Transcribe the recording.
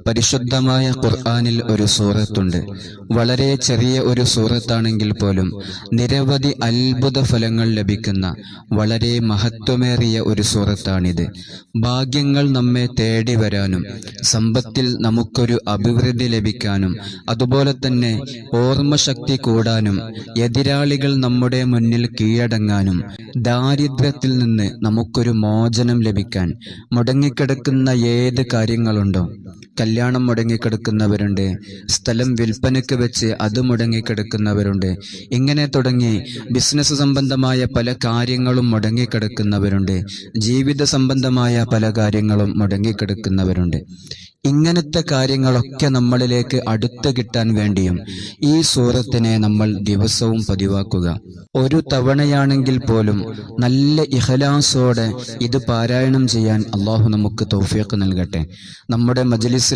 പരിശുദ്ധമായ ഖുർആനിൽ ഒരു സൂറത്തുണ്ട്. വളരെ ചെറിയ ഒരു സൂറത്താണെങ്കിൽ പോലും നിരവധി അത്ഭുത ഫലങ്ങൾ ലഭിക്കുന്ന വളരെ മഹത്വമേറിയ ഒരു സൂറത്താണിത്. ഭാഗ്യങ്ങൾ നമ്മെ തേടി വരാനും സമ്പത്തിൽ നമുക്കൊരു അഭിവൃദ്ധി ലഭിക്കാനും അതുപോലെ തന്നെ ഓർമ്മശക്തി കൂടാനും എതിരാളികൾ നമ്മുടെ മുന്നിൽ കീഴടങ്ങാനും ദാരിദ്ര്യത്തിൽ നിന്ന് നമുക്കൊരു മോചനം ലഭിക്കാൻ മുടങ്ങിക്കിടക്കുന്ന ഏത് കാര്യങ്ങളുണ്ടോ, കല്യാണം മുടങ്ങിക്കിടക്കുന്നവരുണ്ട്, സ്ഥലം വിൽപ്പനയ്ക്ക് വെച്ച് അത് മുടങ്ങിക്കിടക്കുന്നവരുണ്ട്, ഇങ്ങനെ തുടങ്ങി ബിസിനസ് സംബന്ധമായ പല കാര്യങ്ങളും മുടങ്ങിക്കിടക്കുന്നവരുണ്ട്, ജീവിത സംബന്ധമായ പല കാര്യങ്ങളും മുടങ്ങിക്കിടക്കുന്നവരുണ്ട്. ഇങ്ങനത്തെ കാര്യങ്ങളൊക്കെ നമ്മളിലേക്ക് അടുത്ത് കിട്ടാൻ വേണ്ടിയും ഈ സൂറത്തിനെ നമ്മൾ ദിവസവും പതിവാക്കുക. ഒരു തവണയാണെങ്കിൽ പോലും നല്ല ഇഖ്ലാസോടെ ഇത് പാരായണം ചെയ്യാൻ അള്ളാഹു നമുക്ക് തൗഫീഖ് നൽകട്ടെ. നമ്മുടെ മജ്ലിസിലെ